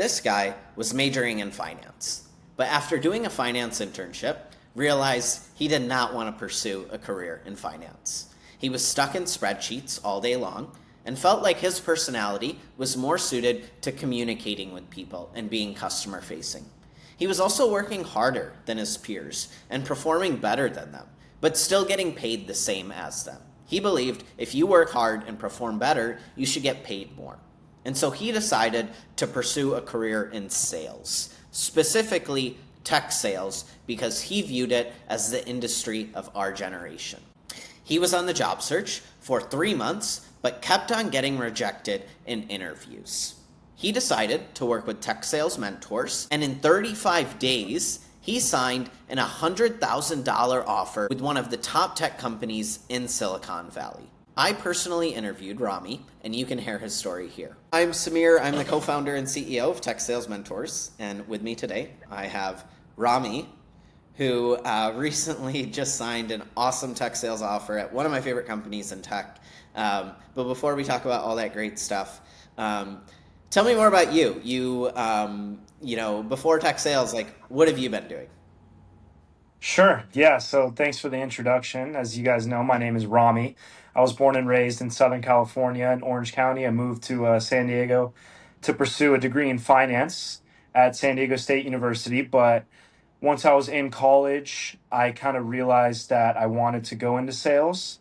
This guy was majoring in finance, but after doing a finance internship, realized he did not want to pursue a career in finance. He was stuck in spreadsheets all day long and felt like his personality was more suited to communicating with people and being customer facing. He was also working harder than his peers and performing better than them, but still getting paid the same as them. He believed if you work hard and perform better, you should get paid more. And so he decided to pursue a career in sales, specifically tech sales, because he viewed it as the industry of our generation. He was on the job search for 3 months, but kept on getting rejected in interviews. He decided to work with tech sales mentors, and in 35 days, he signed an $100,000 offer with one of the top tech companies in Silicon Valley. I personally interviewed Rami, and you can hear his story here. I'm Samir. I'm the co-founder and CEO of Tech Sales Mentors, and with me today, I have Rami, who recently just signed an awesome tech sales offer at one of my favorite companies in tech. But before we talk about all that great stuff, tell me more about you. Before tech sales, like, what have you been doing? Sure. Yeah. So thanks for the introduction. As you guys know, my name is Rami. I was born and raised in Southern California in Orange County. I moved to San Diego to pursue a degree in finance at San Diego State University. But once I was in college, I kind of realized that I wanted to go into sales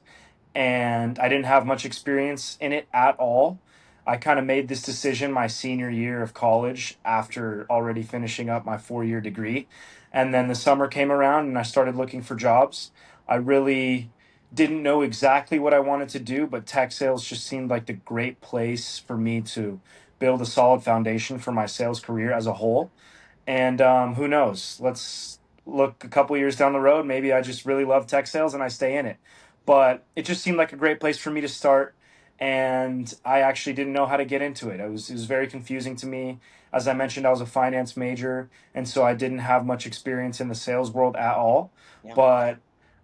and I didn't have much experience in it at all. I kind of made this decision my senior year of college after already finishing up my 4 year degree. And then the summer came around and I started looking for jobs. I really didn't know exactly what I wanted to do, but tech sales just seemed like the great place for me to build a solid foundation for my sales career as a whole. And who knows? Let's look a couple years down the road. Maybe I just really love tech sales and I stay in it. But it just seemed like a great place for me to start. And I actually didn't know how to get into it. It was very confusing to me. As I mentioned, I was a finance major, and so I didn't have much experience in the sales world at all. Yeah. But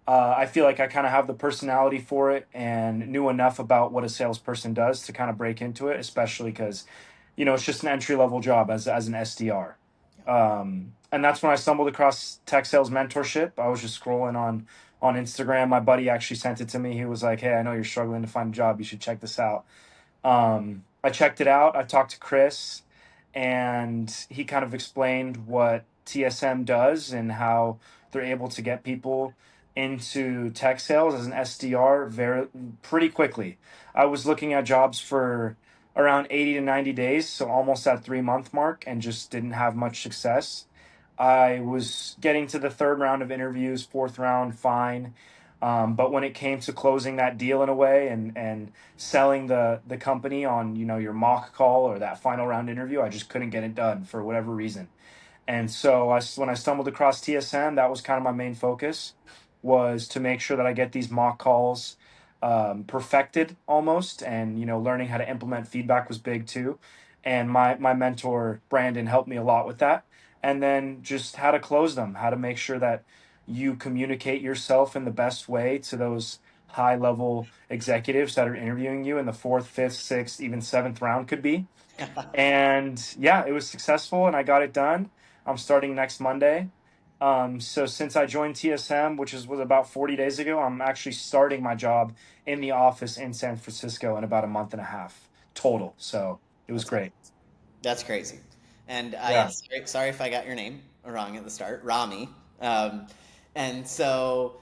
I feel like I kind of have the personality for it and knew enough about what a salesperson does to kind of break into it, especially because it's just an entry level job as an SDR. And that's when I stumbled across tech sales mentorship. I was just scrolling on Instagram. My buddy actually sent it to me. He was like, "Hey, I know you're struggling to find a job. You should check this out." I checked it out. I talked to Chris, and he kind of explained what TSM does and how they're able to get people into tech sales as an SDR very pretty quickly. I was looking at jobs for around 80 to 90 days, so almost that 3 month mark, and just didn't have much success. I was getting to the third round of interviews, fourth round, fine. But when it came to closing that deal in a way and selling the company on your mock call or that final round interview, I just couldn't get it done for whatever reason. And so when I stumbled across TSM, that was kind of my main focus, was to make sure that I get these mock calls perfected almost, and learning how to implement feedback was big too. And my mentor Brandon helped me a lot with that. And then just how to close them, how to make sure that you communicate yourself in the best way to those high level executives that are interviewing you in the fourth, fifth, sixth, even seventh round could be. And yeah, it was successful and I got it done. I'm starting next Monday. So since I joined TSM, which was about 40 days ago, I'm actually starting my job in the office in San Francisco in about a month and a half total. So it was That's great. that's crazy. And Yeah. yes, sorry if I got your name wrong at the start, Rami. Um, and so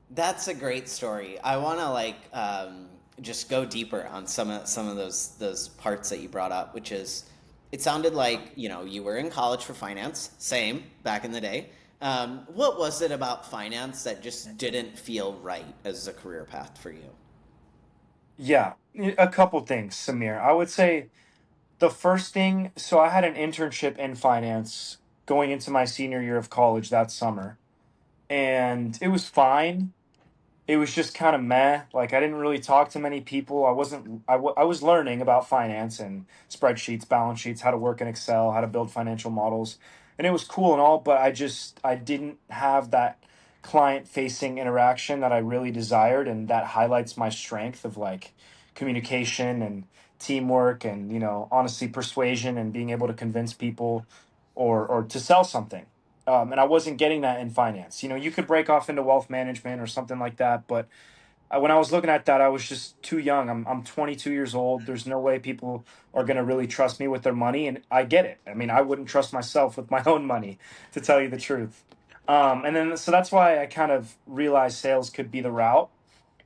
that's a great story. I want to just go deeper on some of those parts that you brought up, which is it sounded like you were in college for finance, same back in the day. What was it about finance that just didn't feel right as a career path for you? Yeah. A couple things, Samir. I would say the first thing, so I had an internship in finance going into my senior year of college that summer, and it was fine. It was just kind of meh. Like I didn't really talk to many people. I was learning about finance and spreadsheets, balance sheets, how to work in Excel, how to build financial models. And it was cool and all, but I didn't have that client facing interaction that I really desired, and that highlights my strength of like communication and teamwork and, honestly, persuasion and being able to convince people or to sell something. And I wasn't getting that in finance. You could break off into wealth management or something like that, but when I was looking at that, I was just too young. I'm 22 years old. There's no way people are going to really trust me with their money, and I get it. I mean, I wouldn't trust myself with my own money, to tell you the truth. And then so that's why I kind of realized sales could be the route.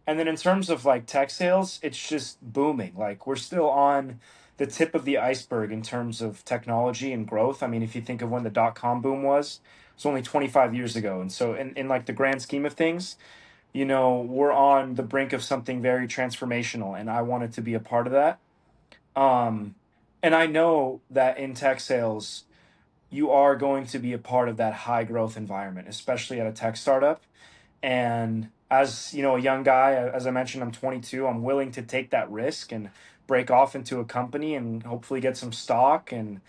And then in terms of like tech sales, it's just booming. Like we're still on the tip of the iceberg in terms of technology and growth. I mean, if you think of when the dot-com boom was, it's only 25 years ago. And so in like the grand scheme of things, we're on the brink of something very transformational, and I wanted to be a part of that. Um, and I know that in tech sales, you are going to be a part of that high growth environment, especially at a tech startup. And as a young guy, as I mentioned, I'm 22. I'm willing to take that risk and break off into a company and hopefully get some stock and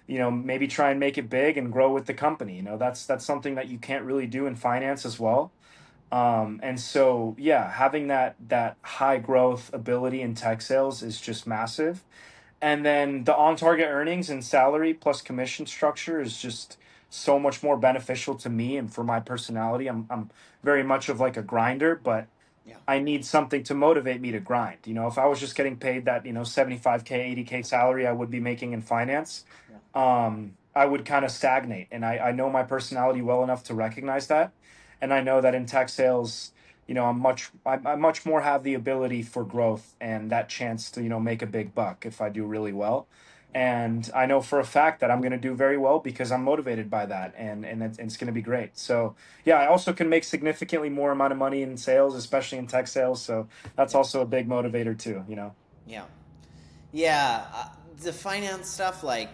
maybe try and make it big and grow with the company. That's something that you can't really do in finance as well. And so, yeah, having that high growth ability in tech sales is just massive. And then the on target earnings and salary plus commission structure is just so much more beneficial to me and for my personality. I'm very much of like a grinder, but Yeah. I need something to motivate me to grind. If I was just getting paid that, 75K, 80K salary I would be making in finance, Yeah. I would kind of stagnate. And I know my personality well enough to recognize that. And I know that in tech sales, I much more have the ability for growth and that chance to, make a big buck if I do really well. And I know for a fact that I'm going to do very well because I'm motivated by that, and it's going to be great. So yeah, I also can make significantly more amount of money in sales, especially in tech sales. So that's Yeah. also a big motivator too. Yeah. Yeah, the finance stuff, like,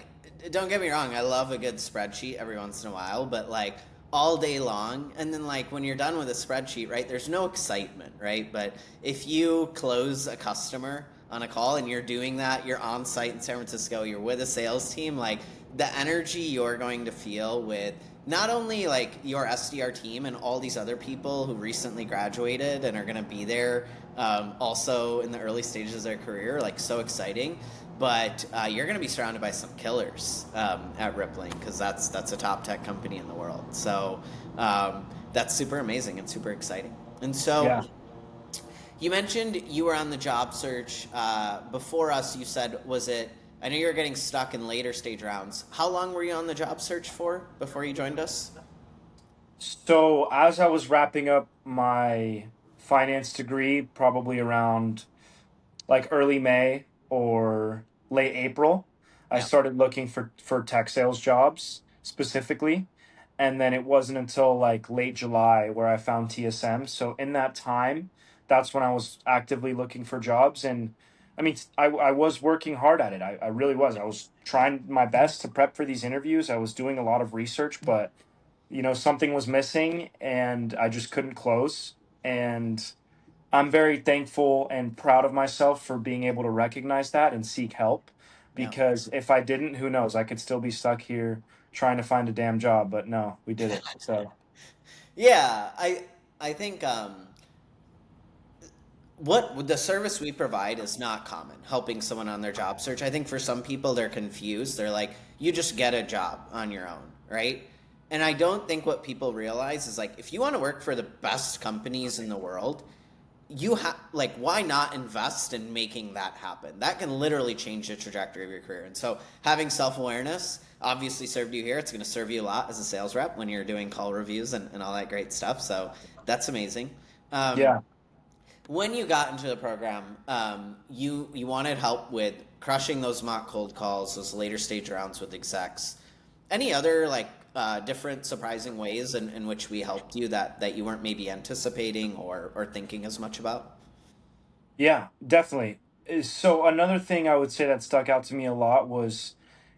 don't get me wrong, I love a good spreadsheet every once in a while, but like all day long, and then like when you're done with a spreadsheet, right, there's no excitement, right? But if you close a customer on a call and you're doing that, you're on site in San Francisco, you're with a sales team, like the energy you're going to feel with not only like your SDR team and all these other people who recently graduated and are going to be there also in the early stages of their career, like so exciting. But you're going to be surrounded by some killers at Rippling because that's a top tech company in the world. So that's super amazing and super exciting. And so Yeah. you mentioned you were on the job search before us. You said, was it? I know you were getting stuck in later stage rounds. How long were you on the job search for before you joined us? So as I was wrapping up my finance degree, probably around like early May or late April, I Yeah. started looking for tech sales jobs specifically. And then it wasn't until like late July where I found TSM. So in that time, that's when I was actively looking for jobs. And I mean, I was working hard at it. I really was. I was trying my best to prep for these interviews. I was doing a lot of research, but something was missing and I just couldn't close. And I'm very thankful and proud of myself for being able to recognize that and seek help. Yeah. Because if I didn't, who knows? I could still be stuck here trying to find a damn job. But no, we did it. So Yeah, I think what the service we provide is not common, helping someone on their job search. I think for some people they're confused. They're like, you just get a job on your own, right? And I don't think what people realize is like if you want to work for the best companies in the world, you have like why not invest in making that happen? That can literally change the trajectory of your career. And so having self-awareness obviously served you here. It's going to serve you a lot as a sales rep when you're doing call reviews and all that great stuff. So that's amazing. um, yeah. when you got into the program, you wanted help with crushing those mock cold calls, those later stage rounds with execs. Any other like different surprising ways in which we helped you that you weren't maybe anticipating or thinking as much about? Yeah, definitely. So another thing I would say that stuck out to me a lot was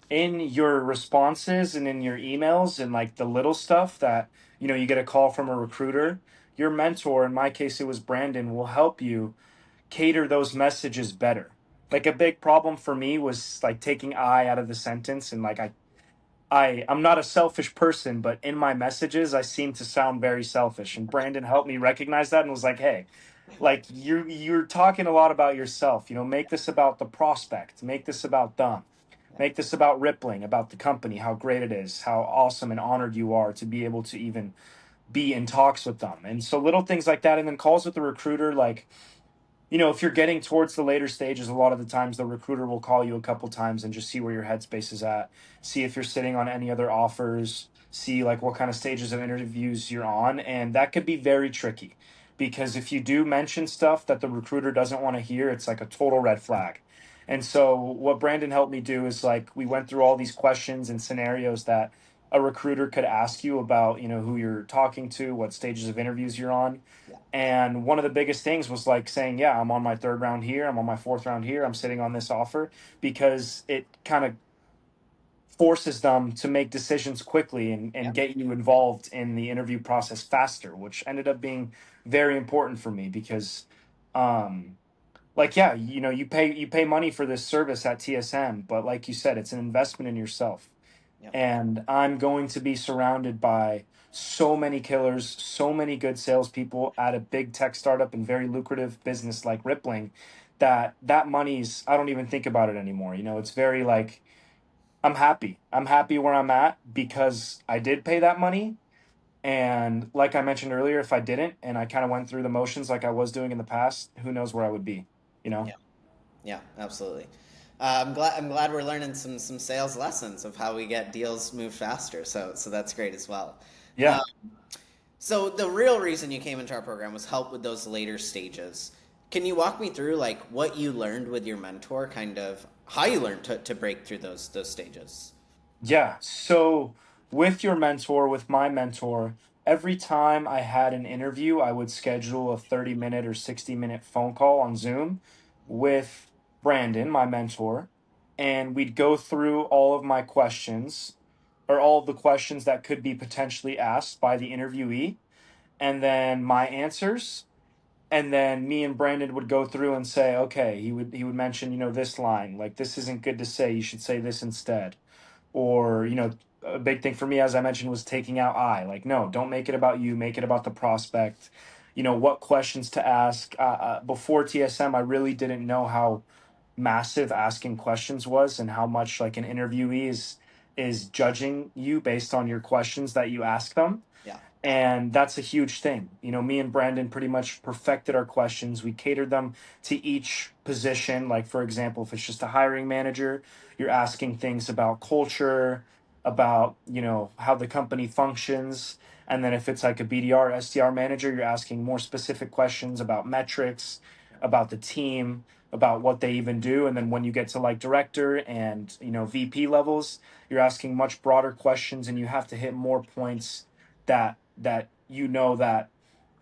in your responses and in your emails and like the little stuff that, you get a call from a recruiter, your mentor, in my case it was Brandon, will help you cater those messages better. Like a big problem for me was like taking I out of the sentence and like I'm not a selfish person, but in my messages I seem to sound very selfish. And Brandon helped me recognize that and was like, "Hey, Like you're talking a lot about yourself. Make this about the prospect. Make this about them. Yeah, Make this about Rippling, about the company, how great it is, how awesome and honored you are to be able to even be in talks with them. And so little things like that. And then calls with the recruiter, like, if you're getting towards the later stages, a lot of the times the recruiter will call you a couple times and just see where your headspace is at, see if you're sitting on any other offers, see like what kind of stages of interviews you're on. And that could be very tricky because if you do mention stuff that the recruiter doesn't want to hear, it's like a total red flag. And so what Brandon helped me do is like we went through all these questions and scenarios that a recruiter could ask you about, who you're talking to, what stages of interviews you're on. yeah, And one of the biggest things was like saying, yeah, I'm on my third round here. I'm on my fourth round here. I'm sitting on this offer because it kind of forces them to make decisions quickly yeah, and get you involved in the interview process faster, which ended up being very important for me because, um, like, yeah, you pay money for this service at TSM, but like you said, it's an investment in yourself. yeah, And I'm going to be surrounded by so many killers, so many good salespeople at a big tech startup and very lucrative business like Rippling that money's I don't even think about it anymore. It's very like I'm happy. I'm happy where I'm at because I did pay that money. And like I mentioned earlier, if I didn't and I kind of went through the motions like I was doing in the past, who knows where I would be, you know? yeah, yeah, absolutely. I'm glad we're learning some sales lessons of how we get deals move faster. So that's great as well. Yeah. So the real reason you came into our program was help with those later stages. Can you walk me through like what you learned with your mentor, kind of how you learned to break through those stages? Yeah. So with your mentor, with my mentor, every time I had an interview, I would schedule a 30-minute or 60-minute phone call on Zoom with Brandon, my mentor, and we'd go through all of my questions or all of the questions that could be potentially asked by the interviewee, and then my answers. And then me and Brandon would go through and say, okay, he would mention, this line, like this isn't good to say, you should say this instead. Or a big thing for me, as I mentioned, was taking out I. Like, no, don't make it about you, make it about the prospect. What questions to ask. Before TSM, I really didn't know how massive asking questions was and how much like an interviewee is judging you based on your questions that you ask them. Yeah, And that's a huge thing. Me and Brandon pretty much perfected our questions. We catered them to each position. Like, for example, if it's just a hiring manager, you're asking things about culture, about, how the company functions. And then if it's like a BDR, SDR manager, you're asking more specific questions about metrics, about the team, about what they even do. And then when you get to like director and, VP levels, you're asking much broader questions and you have to hit more points that that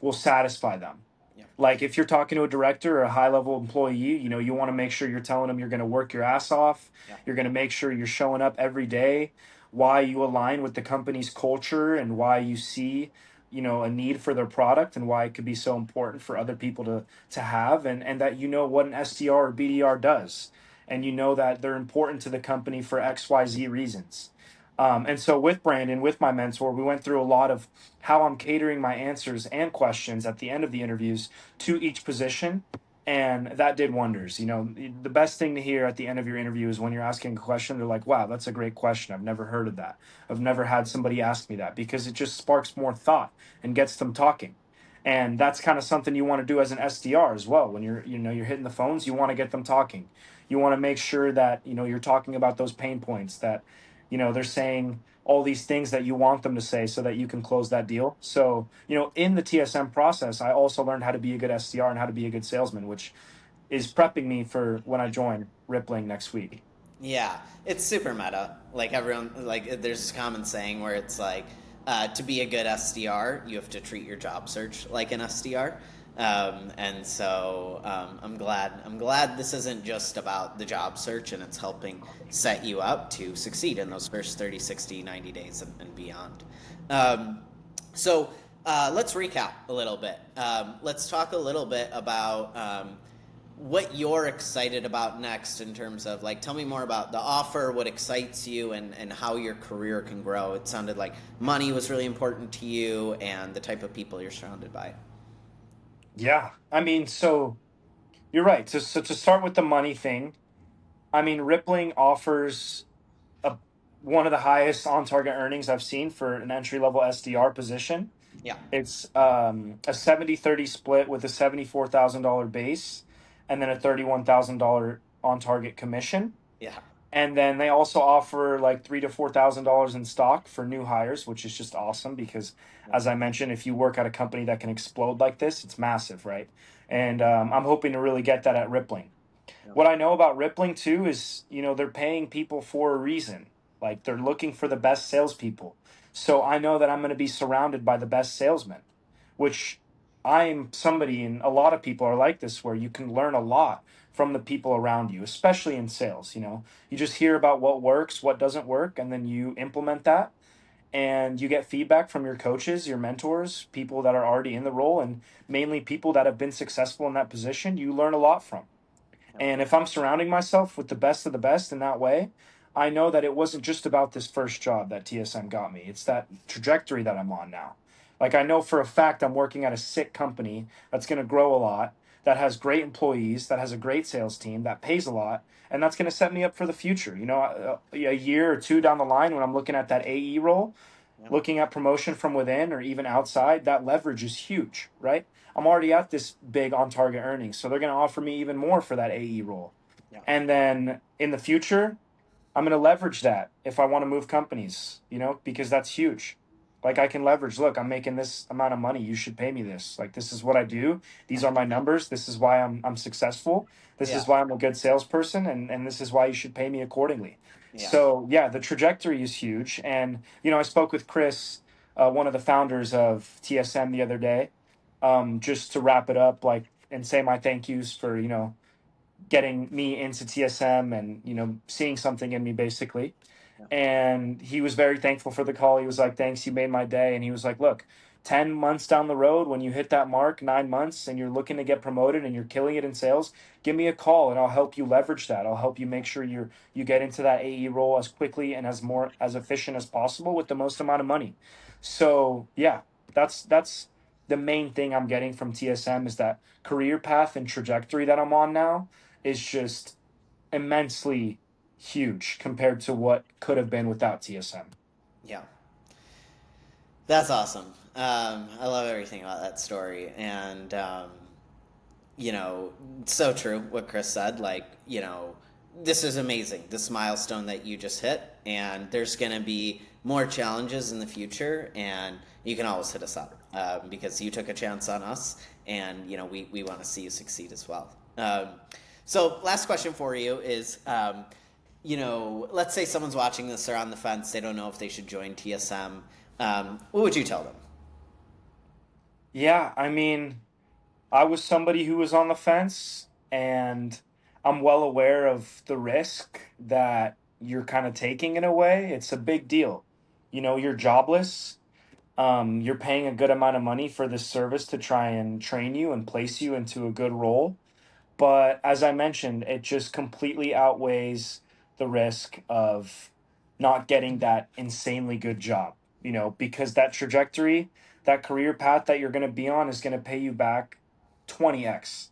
will satisfy them. yeah, Like if you're talking to a director or a high level employee, you want to make sure you're telling them you're going to work your ass off. yeah, You're going to make sure you're showing up every day, why you align with the company's culture and why you see, a need for their product and why it could be so important for other people to have and that what an SDR or BDR does. And that they're important to the company for XYZ reasons. And so with Brandon, with my mentor, we went through a lot of how I'm catering my answers and questions at the end of the interviews to each position. And that did wonders. The best thing to hear at the end of your interview is when you're asking a question, they're like, wow, that's a great question. I've never heard of that. I've never had somebody ask me that because it just sparks more thought and gets them talking. And that's kind of something you want to do as an SDR as well. When you're hitting the phones, you want to get them talking. You want to make sure that, you're talking about those pain points that, they're saying all these things that you want them to say so that you can close that deal. So, in the TSM process, I also learned how to be a good SDR and how to be a good salesman, which is prepping me for when I join Rippling next week. yeah. It's super meta. Like everyone, like there's this common saying where it's like, to be a good SDR, you have to treat your job search like an SDR. And so I'm glad this isn't just about the job search and it's helping set you up to succeed in those first 30, 60, 90 days and beyond. Um, so let's recap a little bit. Let's talk a little bit about what you're excited about next in terms of like tell me more about the offer, what excites you, and how your career can grow. It sounded like money was really important to you and the type of people you're surrounded by. Yeah. I mean, so you're right. So to start with the money thing, I mean, Rippling offers a one of the highest on target earnings I've seen for an entry level SDR position. Yeah, It's a 70-30 split with a $74,000 base and then a $31,000 on target commission. yeah, And then they also offer like $3,000 to $4,000 in stock for new hires, which is just awesome because, yeah, as I mentioned, if you work at a company that can explode like this, it's massive, right? And I'm hoping to really get that at Rippling. yeah, What I know about Rippling too is, they're paying people for a reason. Like they're looking for the best salespeople. So I know that I'm going to be surrounded by the best salesmen, which I'm somebody, and a lot of people are like this, where you can learn a lot from the people around you, especially in sales. You just hear about what works, what doesn't work, and then you implement that, and you get feedback from your coaches, your mentors, people that are already in the role, and mainly people that have been successful in that position. You learn a lot from. yeah, And if I'm surrounding myself with the best of the best in that way, I know that it wasn't just about this first job that TSM got me. It's that trajectory that I'm on now. Like I know for a fact I'm working at a sick company that's going to grow a lot, that has great employees, that has a great sales team, that pays a lot, and that's going to set me up for the future. A year or two down the line when I'm looking at that AE role, yeah, looking at promotion from within or even outside, that leverage is huge, right? I'm already at this big on target earnings, so they're going to offer me even more for that AE role. yeah, And then in the future, I'm going to leverage that if I want to move companies, because that's huge. Like yeah, I can leverage, look, I'm making this amount of money. You should pay me this. Like this is what I do. These are my numbers. This is why I'm successful. This yeah, is why I'm a good salesperson, and this is why you should pay me accordingly. yeah, So yeah, the trajectory is huge. And I spoke with Chris, one of the founders of TSM the other day, just to wrap it up, like and say my thank yous for getting me into TSM and seeing something in me basically. yeah, And he was very thankful for the call. He was like, "Thanks, you made my day." And he was like, "Look, 10 months down the road when you hit that mark, 9 months and you're looking to get promoted and you're killing it in sales, give me a call and I'll help you leverage that. I'll help you make sure you get into that AE role as quickly and as efficient as possible with the most amount of money." So, yeah, that's the main thing I'm getting from TSM is that career path and trajectory that I'm on now is just immensely huge compared to what could have been without TSM. yeah. That's awesome. I love everything about that story, and so true what Chris said. Like, this is amazing, this milestone that you just hit, and there's going to be more challenges in the future, and you can always hit us up because you took a chance on us, and, we want to see you succeed as well. So, last question for you is, let's say someone's watching this, they're on the fence, they don't know if they should join TSM. What would you tell them? Yeah, I mean, I was somebody who was on the fence, and I'm well aware of the risk that you're kind of taking in a way. It's a big deal. You're jobless. You're paying a good amount of money for this service to try and train you and place you into a good role. But as I mentioned, it just completely outweighs the risk of not getting that insanely good job, because that trajectory, that career path that you're going to be on is going to pay you back 20x.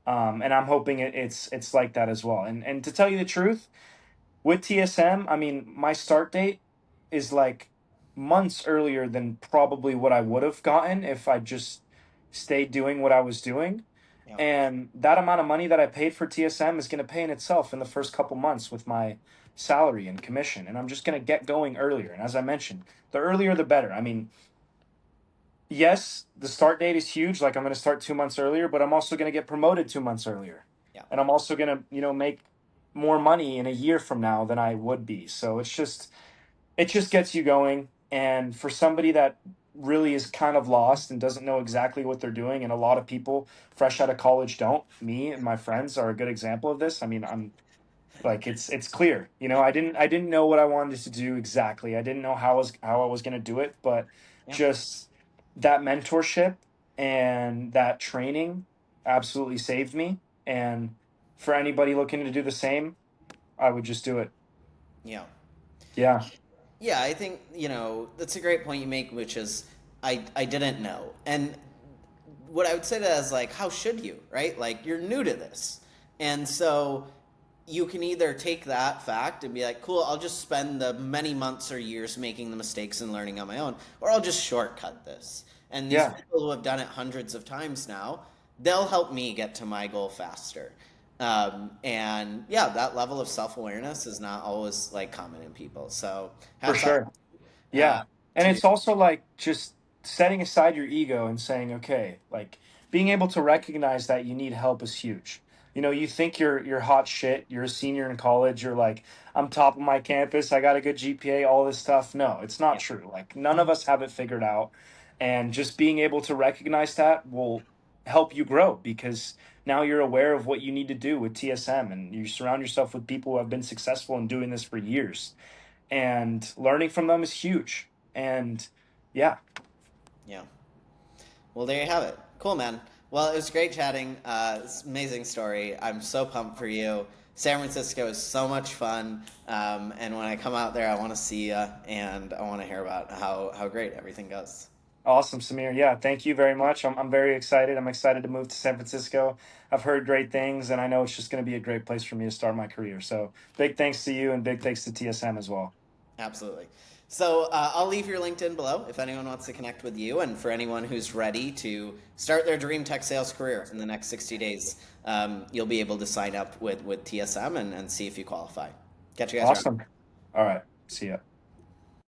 And I'm hoping it's like that as well. And to tell you the truth, with TSM, I mean, my start date is like months earlier than probably what I would have gotten if I just stayed doing what I was doing. Yeah, And that amount of money that I paid for TSM is going to pay in itself in the first couple months with my salary and commission. And I'm just going to get going earlier. And as I mentioned, the earlier the better. I mean, yes, the start date is huge. Like I'm going to start 2 months earlier, but I'm also going to get promoted 2 months earlier. yeah, And I'm also going to, make more money in a year from now than I would be. So it just gets you going. And for somebody that really is kind of lost and doesn't know exactly what they're doing, and a lot of people fresh out of college don't. Me and my friends are a good example of this. I mean, I'm like it's clear. I didn't know what I wanted to do exactly. I didn't know how I was going to do it, but yeah, just that mentorship and that training absolutely saved me. And for anybody looking to do the same, I would just do it. yeah. Yeah. Yeah, I think, that's a great point you make, which is I didn't know. And what I would say to that is like, how should you, right? Like, you're new to this. And so you can either take that fact and be like, cool, I'll just spend the many months or years making the mistakes and learning on my own, or I'll just shortcut this. And these Yeah, people who have done it hundreds of times now, they'll help me get to my goal faster. And yeah, that level of self awareness is not always like common in people. So for hats off sure. Yeah. And to do. it's also like just setting aside your ego and saying, okay, like being able to recognize that you need help is huge. You know, you think you're hot shit, you're a senior in college, you're like, I'm top of my campus, I got a good GPA, all this stuff. No, it's not Yeah, true. Like none of us have it figured out. And just being able to recognize that will help you grow because now you're aware of what you need to do with TSM and you surround yourself with people who have been successful in doing this for years and learning from them is huge. And yeah, yeah. Well, there you have it. Cool, man. Well, it was great chatting. It's an amazing story. I'm so pumped for you. San Francisco is so much fun. And when I come out there, I want to see you and I want to hear about how great everything goes. awesome, Samir. Yeah, thank you very much. I'm very excited. I'm excited to move to San Francisco. I've heard great things, and I know it's just going to be a great place for me to start my career. So big thanks to you, and big thanks to TSM as well. Absolutely. So I'll leave your LinkedIn below if anyone wants to connect with you, and for anyone who's ready to start their dream tech sales career in the next 60 days, you'll be able to sign up with TSM and see if you qualify. Catch you guys around. Awesome. All right. See ya.